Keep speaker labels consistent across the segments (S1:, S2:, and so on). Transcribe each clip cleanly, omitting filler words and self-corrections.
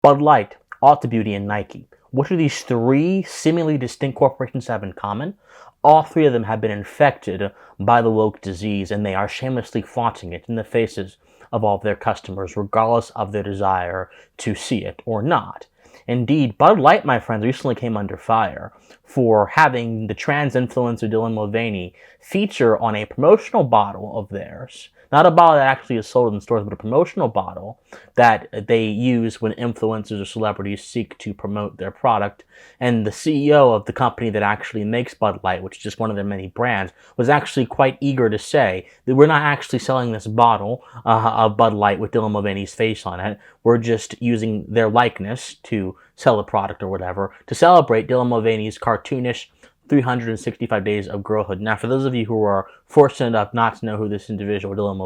S1: Bud Light, Ulta Beauty, and Nike. What do these three seemingly distinct corporations have in common? All three of them have been infected by the woke disease, and they are shamelessly flaunting it in the faces of all of their customers, regardless of their desire to see it or not. Indeed, Bud Light, my friends, recently came under fire for having the trans influencer Dylan Mulvaney feature on a promotional bottle of theirs. Not a bottle that actually is sold in stores, but a promotional bottle that they use when influencers or celebrities seek to promote their product. And the CEO of the company that actually makes Bud Light, which is just one of their many brands, was actually quite eager to say that we're not actually selling this bottle of Bud Light with Dylan Mulvaney's face on it. We're just using their likeness to sell a product or whatever to celebrate Dylan Mulvaney's cartoonish 365 Days of Girlhood. Now, for those of you who are fortunate enough not to know who this individual, Dylan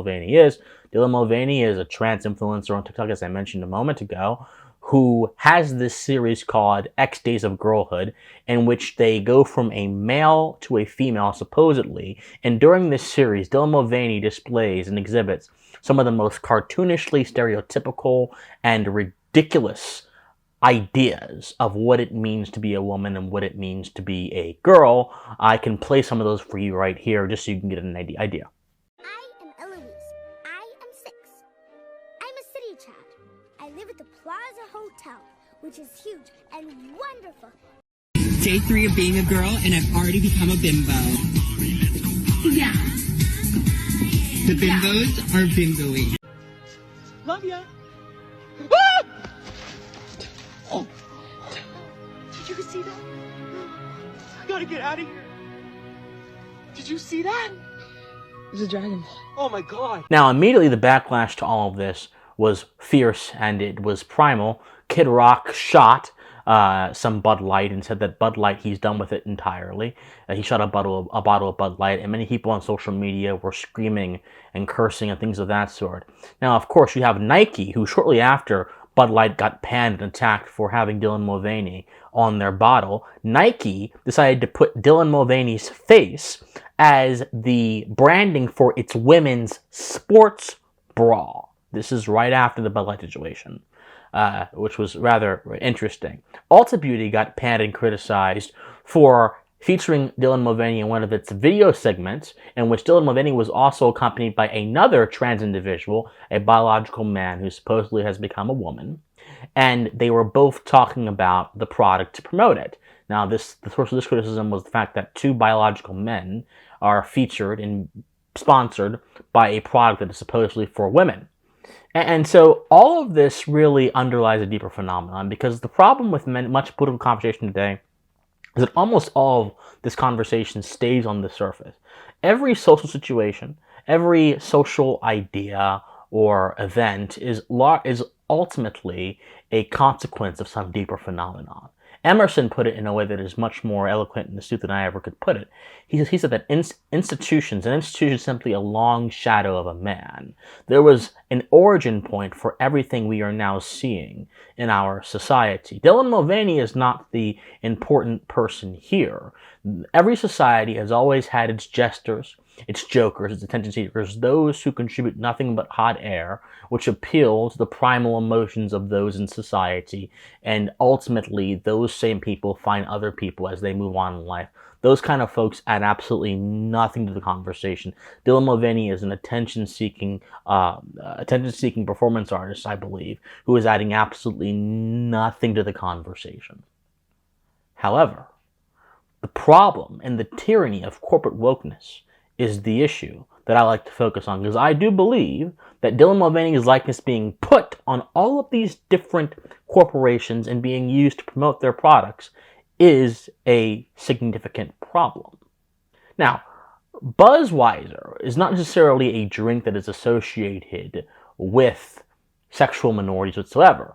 S1: Mulvaney is a trans influencer on TikTok, as I mentioned a moment ago, who has this series called X Days of Girlhood, in which they go from a male to a female, supposedly. And during this series, Dylan Mulvaney displays and exhibits some of the most cartoonishly stereotypical and ridiculous ideas of what it means to be a woman and what it means to be a girl. I can play some of those for you right here just so you can get an idea.
S2: I am Eloise. I am 6. I'm a city child. I live at the Plaza Hotel, which is huge and wonderful.
S3: Day 3 of being a girl, and I've already become a bimbo. Yeah. The bimbos are bimboing.
S4: Love ya. Oh. Did you see that? I gotta get out of here. Did you see that? There's a dragon. Oh my god.
S1: Now, immediately the backlash to all of this was fierce and it was primal. Kid Rock shot some Bud Light and said that Bud Light, he's done with it entirely. He shot a bottle of Bud Light, and many people on social media were screaming and cursing and things of that sort. Now, of course, you have Nike, who shortly after Bud Light got panned and attacked for having Dylan Mulvaney on their bottle, Nike decided to put Dylan Mulvaney's face as the branding for its women's sports bra. This is right after the Bud Light situation, which was rather interesting. Ulta Beauty got panned and criticized for featuring Dylan Mulvaney in one of its video segments, in which Dylan Mulvaney was also accompanied by another trans individual, a biological man who supposedly has become a woman, and they were both talking about the product to promote it. Now, the source of this criticism was the fact that two biological men are featured and sponsored by a product that is supposedly for women. And so all of this really underlies a deeper phenomenon, because the problem with much political conversation today is that almost all of this conversation stays on the surface. Every social situation, every social idea or event is ultimately a consequence of some deeper phenomenon. Emerson put it in a way that is much more eloquent and astute than I ever could put it. He said that an institution is simply a long shadow of a man. There was an origin point for everything we are now seeing in our society. Dylan Mulvaney is not the important person here. Every society has always had its jesters, its jokers, its attention seekers, those who contribute nothing but hot air, which appeal to the primal emotions of those in society, and ultimately those same people find other people as they move on in life. Those kind of folks add absolutely nothing to the conversation. Dylan Mulvaney is an attention-seeking performance artist, I believe, who is adding absolutely nothing to the conversation. However, the problem and the tyranny of corporate wokeness is the issue that I like to focus on, because I do believe that Dylan Mulvaney's likeness being put on all of these different corporations and being used to promote their products is a significant problem. Now, Budweiser is not necessarily a drink that is associated with sexual minorities whatsoever.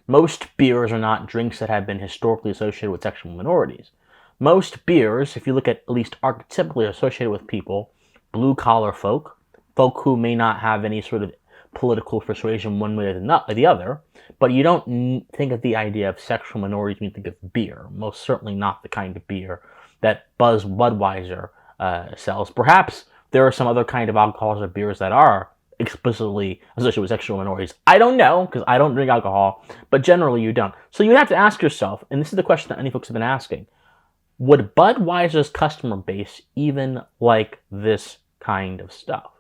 S1: Most beers are not drinks that have been historically associated with sexual minorities. Most beers, if you look at least archetypically, are associated with people, blue-collar folk who may not have any sort of political persuasion one way or the other, but you don't think of the idea of sexual minorities when you think of beer. Most certainly not the kind of beer that Budweiser sells. Perhaps there are some other kind of alcohols or beers that are explicitly associated with sexual minorities. I don't know, because I don't drink alcohol, but generally you don't. So you have to ask yourself, and this is the question that many folks have been asking, would Budweiser's customer base even like this kind of stuff?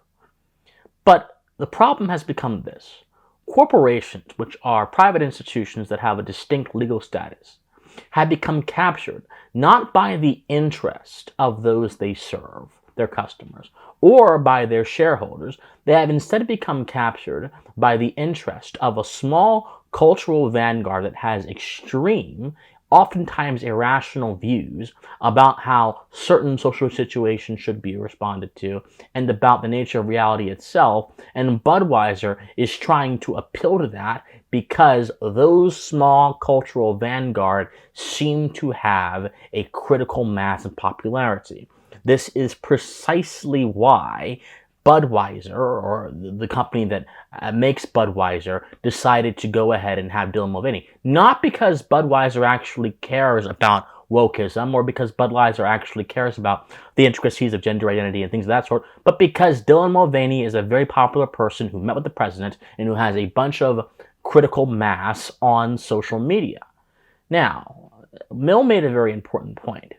S1: But the problem has become this. Corporations, which are private institutions that have a distinct legal status, have become captured not by the interest of those they serve, their customers, or by their shareholders. They have instead become captured by the interest of a small cultural vanguard that has extreme, oftentimes irrational views about how certain social situations should be responded to and about the nature of reality itself. And Budweiser is trying to appeal to that because those small cultural vanguard seem to have a critical mass and popularity. This is precisely why Budweiser, or the company that makes Budweiser, decided to go ahead and have Dylan Mulvaney. Not because Budweiser actually cares about wokeism, or because Budweiser actually cares about the intricacies of gender identity and things of that sort, but because Dylan Mulvaney is a very popular person who met with the president and who has a bunch of critical mass on social media. Now, Mill made a very important point,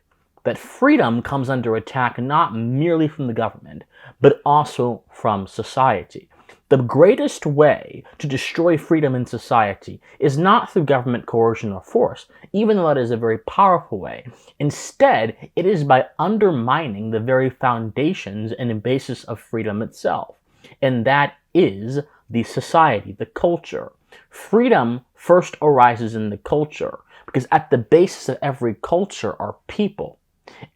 S1: that freedom comes under attack not merely from the government, but also from society. The greatest way to destroy freedom in society is not through government coercion or force, even though that is a very powerful way. Instead, it is by undermining the very foundations and basis of freedom itself. And that is the society, the culture. Freedom first arises in the culture, because at the basis of every culture are people.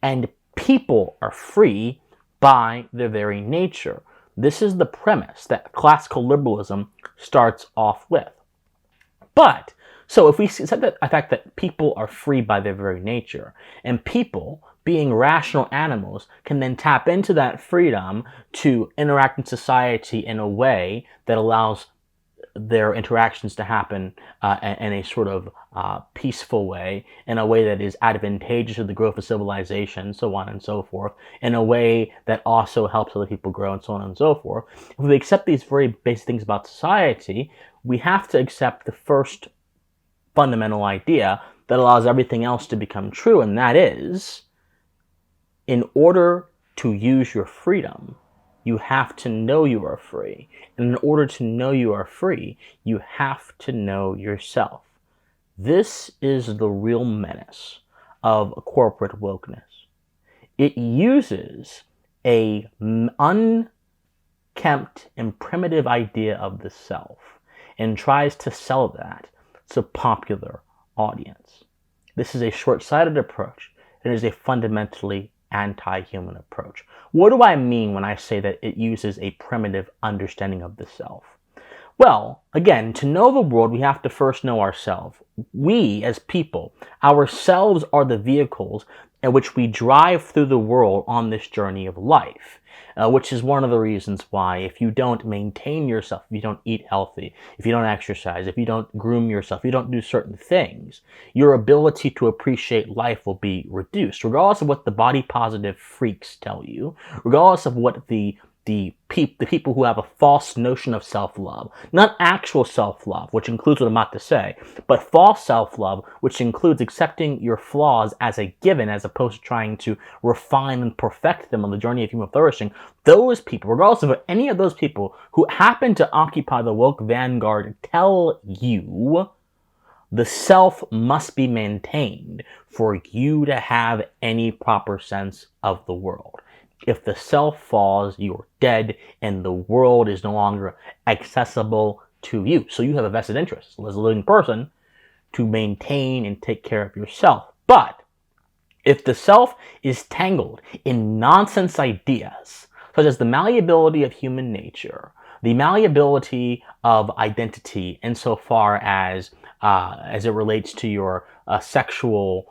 S1: And people are free by their very nature. This is the premise that classical liberalism starts off with. But, so if we said that the fact that people are free by their very nature, and people, being rational animals, can then tap into that freedom to interact in society in a way that allows their interactions to happen in a sort of peaceful way, in a way that is advantageous to the growth of civilization, so on and so forth, in a way that also helps other people grow, and so on and so forth. If we accept these very basic things about society, we have to accept the first fundamental idea that allows everything else to become true, and that is, in order to use your freedom, you have to know you are free. And in order to know you are free, you have to know yourself. This is the real menace of corporate wokeness. It uses a unkempt and primitive idea of the self and tries to sell that to a popular audience. This is a short-sighted approach. It is a fundamentally anti-human approach. What do I mean when I say that it uses a primitive understanding of the self? Well, again, to know the world, we have to first know ourselves. We, as people, ourselves are the vehicles in which we drive through the world on this journey of life. Which is one of the reasons why if you don't maintain yourself, if you don't eat healthy, if you don't exercise, if you don't groom yourself, if you don't do certain things, your ability to appreciate life will be reduced, regardless of what the body positive freaks tell you, regardless of what the people who have a false notion of self-love, not actual self-love, which includes what I'm about to say, but false self-love, which includes accepting your flaws as a given as opposed to trying to refine and perfect them on the journey of human flourishing. Those people, regardless of any of those people who happen to occupy the woke vanguard, tell you the self must be maintained for you to have any proper sense of the world. If the self falls, you're dead, and the world is no longer accessible to you. So you have a vested interest as a living person to maintain and take care of yourself. But if the self is tangled in nonsense ideas, such as the malleability of human nature, the malleability of identity insofar as it relates to your sexual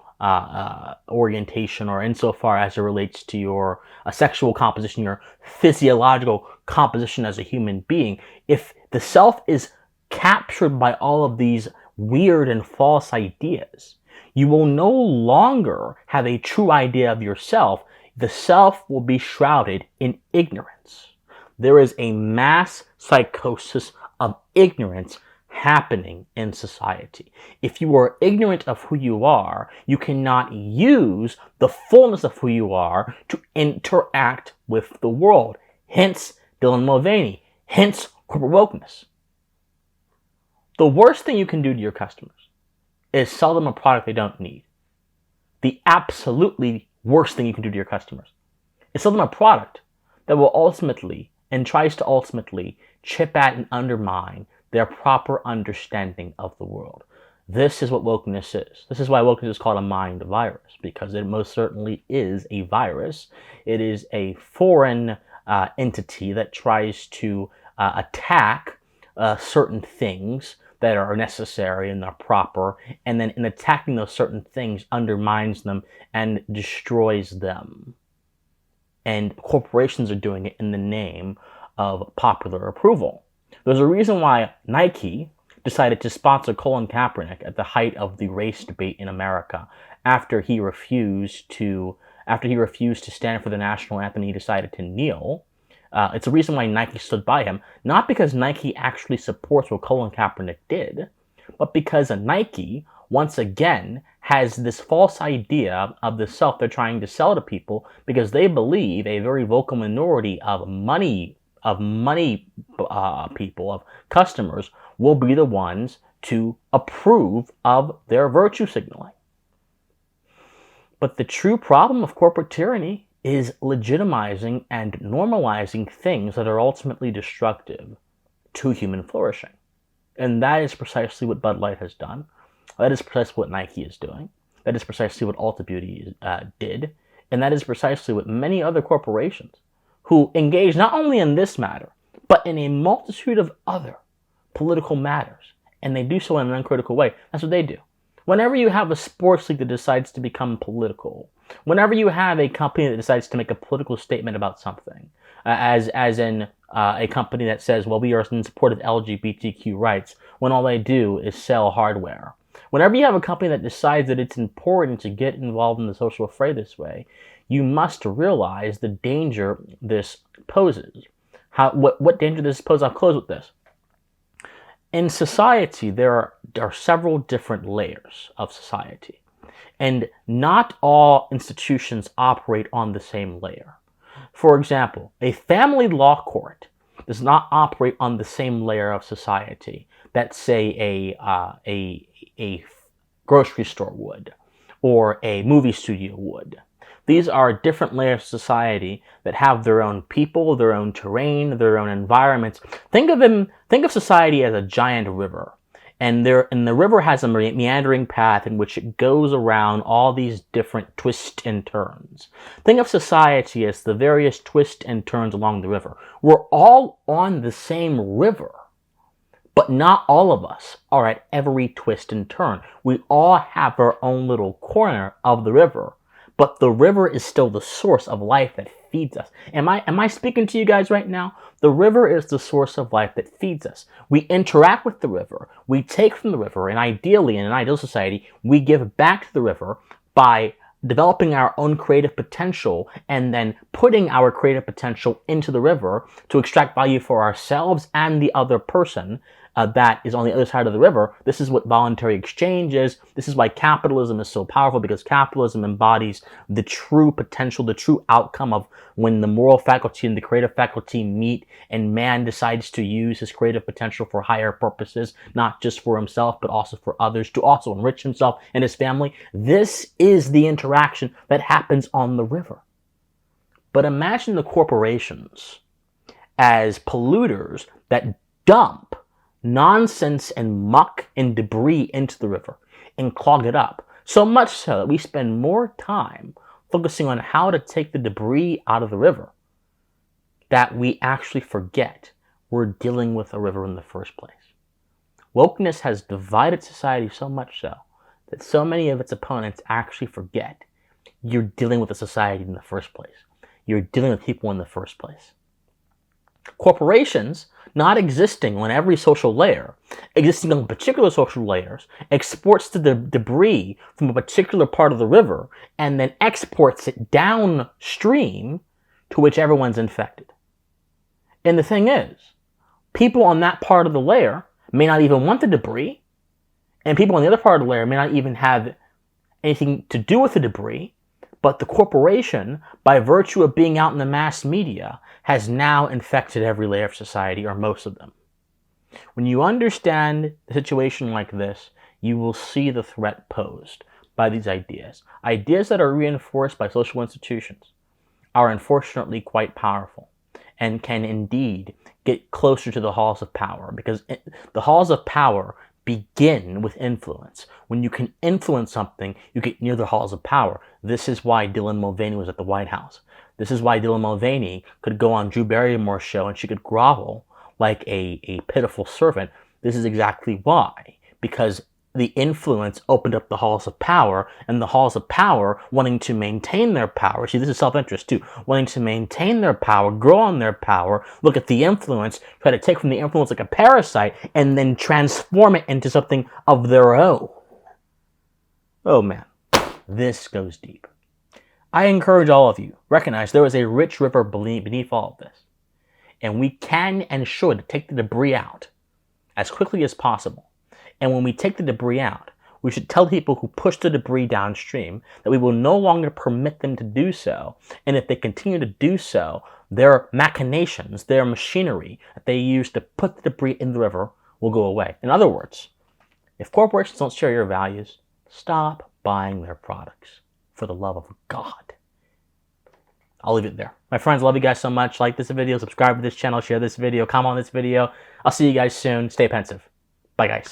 S1: orientation, or insofar as it relates to your sexual composition, your physiological composition as a human being, if the self is captured by all of these weird and false ideas, you will no longer have a true idea of yourself. The self will be shrouded in ignorance. There is a mass psychosis of ignorance happening in society. If you are ignorant of who you are, you cannot use the fullness of who you are to interact with the world. Hence, Dylan Mulvaney. Hence, corporate wokeness. The worst thing you can do to your customers is sell them a product they don't need. The absolutely worst thing you can do to your customers is sell them a product that will ultimately, and tries to ultimately, chip at and undermine their proper understanding of the world. This is what wokeness is. This is why wokeness is called a mind virus, because it most certainly is a virus. It is a foreign entity that tries to attack certain things that are necessary and are proper, and then in attacking those certain things undermines them and destroys them. And corporations are doing it in the name of popular approval. There's a reason why Nike decided to sponsor Colin Kaepernick at the height of the race debate in America. After he refused to stand for the national anthem, he decided to kneel. It's a reason why Nike stood by him, not because Nike actually supports what Colin Kaepernick did, but because Nike, once again, has this false idea of the self they're trying to sell to people, because they believe a very vocal minority of money people, of customers, will be the ones to approve of their virtue signaling. But the true problem of corporate tyranny is legitimizing and normalizing things that are ultimately destructive to human flourishing. And that is precisely what Bud Light has done. That is precisely what Nike is doing. That is precisely what Ulta Beauty did. And that is precisely what many other corporations who engage not only in this matter, but in a multitude of other political matters, and they do so in an uncritical way. That's what they do. Whenever you have a sports league that decides to become political, whenever you have a company that decides to make a political statement about something, as in a company that says, well, we are in support of LGBTQ rights, when all they do is sell hardware. Whenever you have a company that decides that it's important to get involved in the social fray this way, you must realize the danger this poses. What danger this poses? I'll close with this. In society, there are several different layers of society, and not all institutions operate on the same layer. For example, a family law court does not operate on the same layer of society that, say, a grocery store would, or a movie studio would. These are different layers of society that have their own people, their own terrain, their own environments. Think of society as a giant river. And the river has a meandering path in which it goes around all these different twists and turns. Think of society as the various twists and turns along the river. We're all on the same river, but not all of us are at every twist and turn. We all have our own little corner of the river, but the river is still the source of life that feeds us. Am I speaking to you guys right now? The river is the source of life that feeds us. We interact with the river. We take from the river, and ideally, in an ideal society, we give back to the river by developing our own creative potential and then putting our creative potential into the river to extract value for ourselves and the other person that is on the other side of the river. This is what voluntary exchange is. This is why capitalism is so powerful, because capitalism embodies the true potential, the true outcome of when the moral faculty and the creative faculty meet and man decides to use his creative potential for higher purposes, not just for himself, but also for others, to also enrich himself and his family. This is the interaction that happens on the river. But imagine the corporations as polluters that dump nonsense and muck and debris into the river and clog it up. So much so that we spend more time focusing on how to take the debris out of the river that we actually forget we're dealing with a river in the first place. Wokeness has divided society so much so that so many of its opponents actually forget you're dealing with a society in the first place. You're dealing with people in the first place. Corporations, not existing on every social layer, existing on particular social layers, exports the debris from a particular part of the river and then exports it downstream to which everyone's infected. And the thing is, people on that part of the layer may not even want the debris, and people on the other part of the layer may not even have anything to do with the debris, but the corporation, by virtue of being out in the mass media, has now infected every layer of society, or most of them. When you understand a situation like this, you will see the threat posed by these ideas. Ideas that are reinforced by social institutions are unfortunately quite powerful and can indeed get closer to the halls of power, because the halls of power begin with influence. When you can influence something, you get near the halls of power. This is why Dylan Mulvaney was at the White House. This is why Dylan Mulvaney could go on Drew Barrymore's show and she could grovel like a pitiful servant. This is exactly why. Because the influence opened up the halls of power, and the halls of power, wanting to maintain their power, see, this is self-interest too, wanting to maintain their power, grow on their power, look at the influence, try to take from the influence like a parasite, and then transform it into something of their own. Oh man, this goes deep. I encourage all of you, recognize there is a rich river beneath all of this, and we can and should take the debris out as quickly as possible. And when we take the debris out, we should tell people who push the debris downstream that we will no longer permit them to do so. And if they continue to do so, their machinations, their machinery that they use to put the debris in the river will go away. In other words, if corporations don't share your values, stop buying their products, for the love of God. I'll leave it there. My friends, love you guys so much. Like this video, subscribe to this channel, share this video, comment on this video. I'll see you guys soon. Stay pensive. Bye, guys.